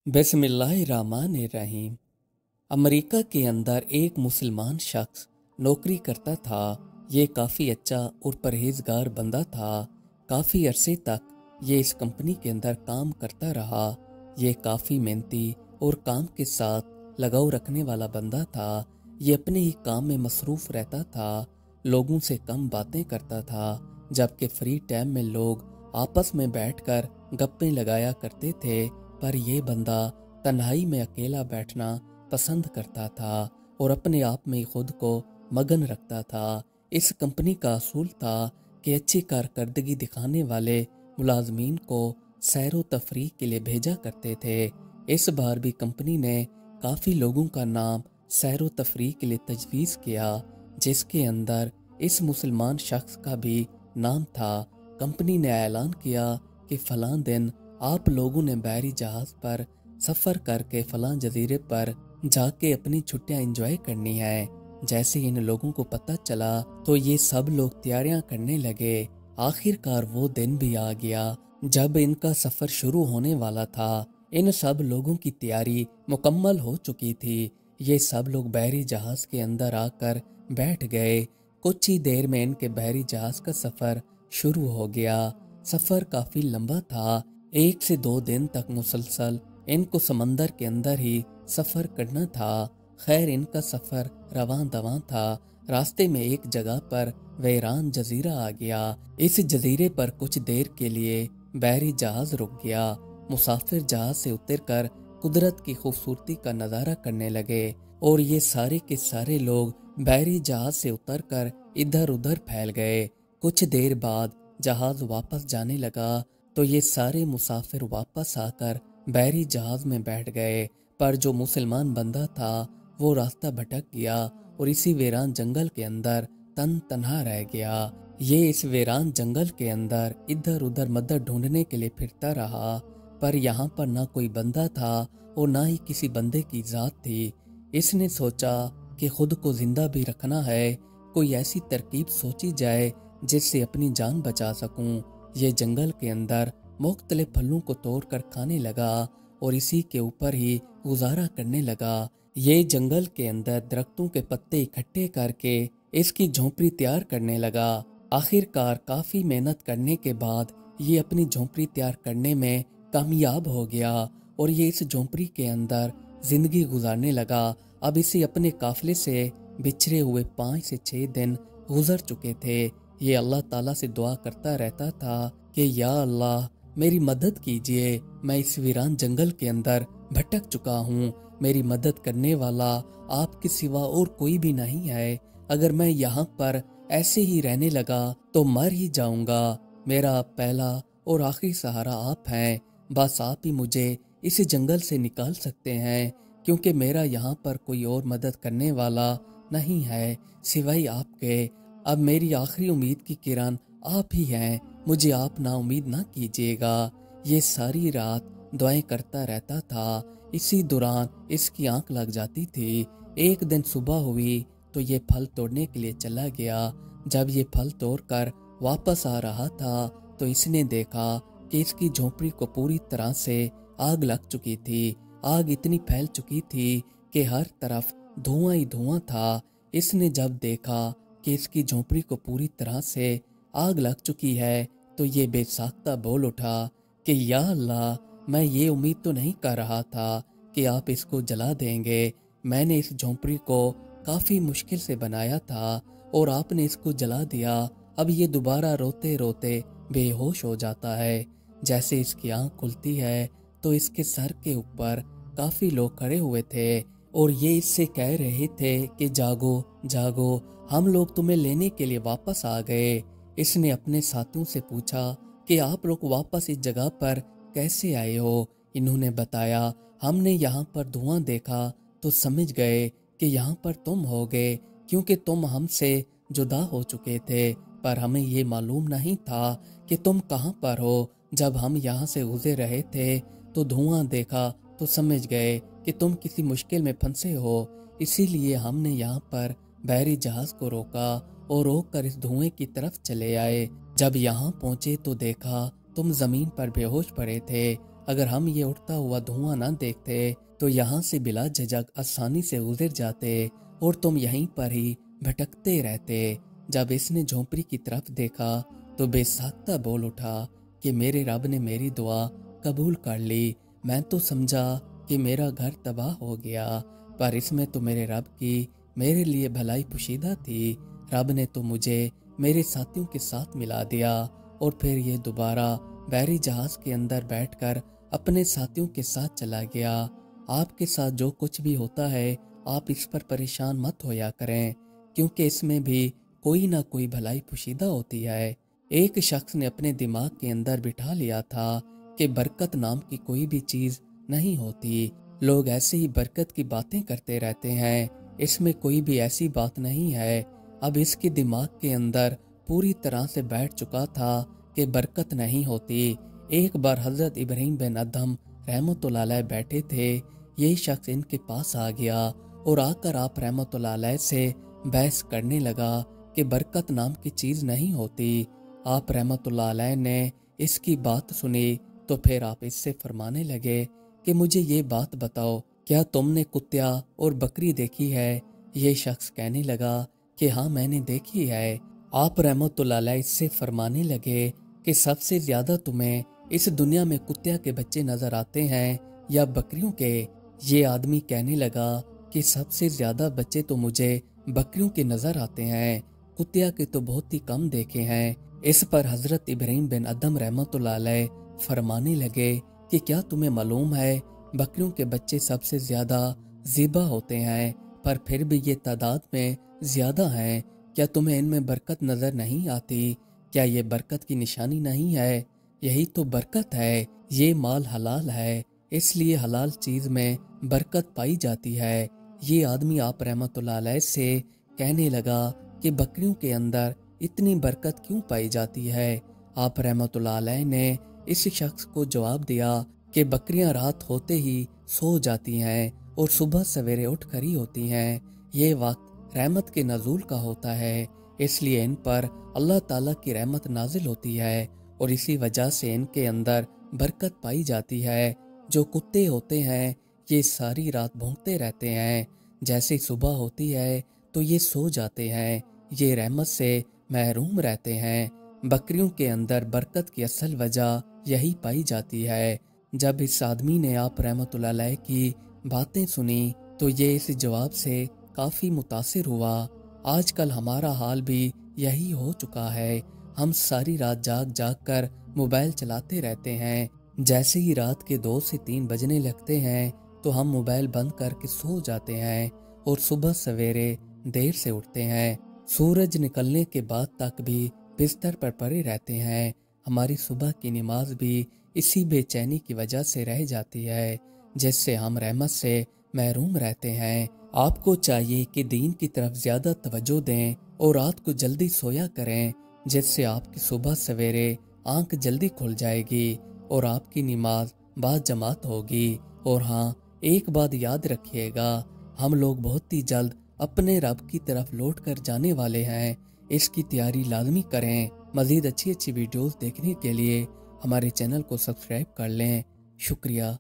बिस्मिल्लाहिर्रहमानिर्रहीम। अमेरिका के अंदर एक मुसलमान शख्स नौकरी करता था। ये काफ़ी अच्छा और परहेजगार बंदा था। काफ़ी अरसे तक ये इस कंपनी के अंदर काम करता रहा। ये काफ़ी मेहनती और काम के साथ लगाव रखने वाला बंदा था। ये अपने ही काम में मसरूफ़ रहता था, लोगों से कम बातें करता था, जबकि फ्री टाइम में लोग आपस में बैठकर गप्पें लगाया करते थे। पर यह बंदा तन्हाई में अकेला बैठना पसंद करता था और अपने आप में खुद को मगन रखता था। इस कंपनी का असूल था कि अच्छी कारकर्दगी दिखाने वाले मुलाजमीन को सैर तफरीह के लिए भेजा करते थे। इस बार भी कंपनी ने काफ़ी लोगों का नाम सैर तफरीह के लिए तजवीज़ किया, जिसके अंदर इस मुसलमान शख्स का भी नाम था। कंपनी ने ऐलान किया कि फ़लाँ दिन आप लोगों ने बहरी जहाज़ पर सफ़र करके फ़लाँ जजीरे पर जाके अपनी छुट्टियां एंजॉय करनी है। जैसे इन लोगों को पता चला तो ये सब लोग तैयारियां करने लगे। आखिरकार वो दिन भी आ गया जब इनका सफ़र शुरू होने वाला था। इन सब लोगों की तैयारी मुकम्मल हो चुकी थी। ये सब लोग बहरी जहाज़ के अंदर आकर बैठ गए। कुछ ही देर में इनके बहरी जहाज़ का सफ़र शुरू हो गया। सफ़र काफ़ी लंबा था। 1 से 2 दिन तक मुसलसल इनको समंदर के अंदर ही सफ़र करना था। खैर, इनका सफ़र रवां दवां था। रास्ते में एक जगह पर वीरान जजीरा आ गया। इस जजीरे पर कुछ देर के लिए बहरी जहाज रुक गया। मुसाफिर जहाज से उतरकर कुदरत की खूबसूरती का नज़ारा करने लगे और ये सारे के सारे लोग बहरी जहाज से उतरकर इधर उधर फैल गए। कुछ देर बाद जहाज वापस जाने लगा तो ये सारे मुसाफिर वापस आकर बहरी जहाज में बैठ गए। पर जो मुसलमान बंदा था वो रास्ता भटक गया और इसी वीरान जंगल के अंदर तन्हा रह गया। ये इस वीरान जंगल के अंदर इधर उधर मदद ढूंढने के लिए फिरता रहा, पर यहाँ पर ना कोई बंदा था और ना ही किसी बंदे की जात थी। इसने सोचा कि खुद को जिंदा भी रखना है, कोई ऐसी तरकीब सोची जाए जिससे अपनी जान बचा सकूं। ये जंगल के अंदर मुख्तलिफ फलों को तोड़कर खाने लगा और इसी के ऊपर ही गुजारा करने लगा। ये जंगल के अंदर दरख्तों के पत्ते इकट्ठे करके इसकी झोंपड़ी तैयार करने लगा। आखिरकार काफी मेहनत करने के बाद ये अपनी झोंपड़ी तैयार करने में कामयाब हो गया और ये इस झोंपड़ी के अंदर जिंदगी गुजारने लगा। अब इसे अपने काफिले से बिछड़े हुए 5 से 6 दिन गुजर चुके थे। ये अल्लाह ताला से दुआ करता रहता था कि या अल्लाह मेरी मदद कीजिए, मैं इस वीरान जंगल के अंदर भटक चुका हूँ। मेरी मदद करने वाला आपके सिवा और कोई भी नहीं है। अगर मैं यहाँ पर ऐसे ही रहने लगा तो मर ही जाऊंगा। मेरा पहला और आखिरी सहारा आप हैं। बस आप ही मुझे इस जंगल से निकाल सकते हैं, क्योंकि मेरा यहाँ पर कोई और मदद करने वाला नहीं है सिवाय आपके। अब मेरी आखिरी उम्मीद की किरण आप ही हैं, मुझे आप ना उम्मीद ना कीजिएगा। ये सारी रात दुआएं करता रहता था। इसी दौरान इसकी आंख लग जाती थी। एक दिन सुबह हुई तो ये फल तोड़ने के लिए चला गया। जब ये फल तोड़कर वापस आ रहा था तो इसने देखा कि इसकी झोंपड़ी को पूरी तरह से आग लग चुकी थी। आग इतनी फैल चुकी थी कि हर तरफ धुआं ही धुआं था। इसने जब देखा कि इसकी झोंपड़ी को पूरी तरह से आग लग चुकी है तो ये बेसाख्ता बोल उठा कि या अल्लाह, मैं ये उम्मीद तो नहीं कर रहा था कि आप इसको जला देंगे। मैंने इस झोंपड़ी को काफ़ी मुश्किल से बनाया था और आपने इसको जला दिया। अब ये दोबारा रोते रोते बेहोश हो जाता है। जैसे इसकी आंख खुलती है तो इसके सर के ऊपर काफ़ी लोग खड़े हुए थे और ये इससे कह रहे थे कि जागो जागो, हम लोग तुम्हें लेने के लिए वापस आ गए। इसने अपने साथियों से पूछा कि आप लोग वापस इस जगह पर कैसे आए हो। इन्होंने बताया, हमने यहाँ पर धुआं देखा तो समझ गए कि यहाँ पर तुम होगे, क्योंकि तुम हमसे जुदा हो चुके थे, पर हमें ये मालूम नहीं था कि तुम कहाँ पर हो। जब हम यहाँ से गुजर रहे थे तो धुआं देखा तो समझ गए कि तुम किसी मुश्किल में फंसे हो। इसीलिए हमने यहाँ पर बहरी जहाज को रोका और रोक कर इस धुएं की तरफ चले आए। जब यहाँ पहुंचे तो देखा तुम जमीन पर बेहोश पड़े थे। अगर हम ये उठता हुआ धुआं ना देखते तो यहाँ से बिला झिझक आसानी से गुजर जाते और तुम यहीं पर ही भटकते रहते। जब इसने झोंपड़ी की तरफ देखा तो बेसाख्ता बोल उठा कि मेरे रब ने मेरी दुआ कबूल कर ली। मैं तो समझा कि मेरा घर तबाह हो गया, पर इसमें तो मेरे रब की मेरे लिए भलाई पोशीदा थी। रब ने तो मुझे मेरे साथियों के साथ मिला दिया और फिर ये दोबारा बहरी जहाज के अंदर बैठकर अपने साथियों के साथ चला गया। आपके साथ जो कुछ भी होता है आप इस पर परेशान मत होया करें, क्योंकि इसमें भी कोई ना कोई भलाई पोशीदा होती है। एक शख्स ने अपने दिमाग के अंदर बिठा लिया था कि बरकत नाम की कोई भी चीज नहीं होती। लोग ऐसे ही बरकत की बातें करते रहते हैं, इसमें कोई भी ऐसी बात नहीं है। अब इसके दिमाग के अंदर पूरी तरह से बैठ चुका था कि बरकत नहीं होती। एक बार हजरत इब्राहिम बिन अदहम रहमतुल्लाह अलैह बैठे थे। ये शख्स इनके पास आ गया और आकर आप रहमतुल्लाह अलैह से बहस करने लगा कि बरकत नाम की चीज नहीं होती। आप रहमतुल्लाह अलैह ने इसकी बात सुनी तो फिर आप इससे फरमाने लगे कि मुझे ये बात बताओ, क्या तुमने कुत्ता और बकरी देखी है? ये शख्स कहने लगा कि हाँ मैंने देखी है। आप रहमतुल्लाह अलैह इससे फरमाने लगे कि सबसे ज्यादा तुम्हें इस दुनिया में कुत्ते के बच्चे नजर आते हैं या बकरियों के? ये आदमी कहने लगा कि सबसे ज्यादा बच्चे तो मुझे बकरियों के नजर आते हैं, कुत्ते के तो बहुत ही कम देखे हैं। इस पर हजरत इब्राहिम बिन अदहम रहमतुल्लाह अलैह फरमाने लगे कि क्या तुम्हें मालूम है बकरियों के बच्चे सबसे ज्यादा ज़िबा होते हैं, पर फिर भी ये तादाद में ज्यादा हैं। क्या तुम्हें इनमें बरकत नजर नहीं आती? क्या ये बरकत की निशानी नहीं है? यही तो बरकत है। ये माल हलाल है, इसलिए हलाल चीज में बरकत पाई जाती है। ये आदमी आप रहमतुल्लाह अलैह से कहने लगा कि बकरियों के अंदर इतनी बरकत क्यों पाई जाती है? आप रहमतुल्लाह अलैह ने इस शख्स को जवाब दिया कि बकरियां रात होते ही सो जाती हैं और सुबह सवेरे उठ खड़ी होती हैं। ये वक्त रहमत के नज़ूल का होता है, इसलिए इन पर अल्लाह ताला की रहमत नाजिल होती है और इसी वजह से इनके अंदर बरकत पाई जाती है। जो कुत्ते होते हैं ये सारी रात भौंकते रहते हैं, जैसे सुबह होती है तो ये सो जाते हैं, ये रहमत से महरूम रहते हैं। बकरियों के अंदर बरकत की असल वजह यही पाई जाती है। जब इस आदमी ने आप रहमतुल्लाह अलैह की बातें सुनी तो ये इस जवाब से काफ़ी मुतासिर हुआ। आजकल हमारा हाल भी यही हो चुका है। हम सारी रात जाग जाग कर मोबाइल चलाते रहते हैं। जैसे ही रात के 2 से 3 बजने लगते हैं तो हम मोबाइल बंद करके सो जाते हैं और सुबह सवेरे देर से उठते हैं। सूरज निकलने के बाद तक भी बिस्तर पर पड़े रहते हैं। हमारी सुबह की नमाज भी इसी बेचैनी की वजह से रह जाती है, जिससे हम रहमत से महरूम रहते हैं। आपको चाहिए कि दीन की तरफ ज्यादा तवज्जो दें और रात को जल्दी सोया करें, जिससे आपकी सुबह सवेरे आंख जल्दी खुल जाएगी और आपकी नमाज बाद जमात होगी। और हाँ, एक बात याद रखिएगा, हम लोग बहुत ही जल्द अपने रब की तरफ लौट कर जाने वाले हैं। इसकी तैयारी लाजमी करें। मज़ीद अच्छी अच्छी वीडियोस देखने के लिए हमारे चैनल को सब्सक्राइब कर लें। शुक्रिया।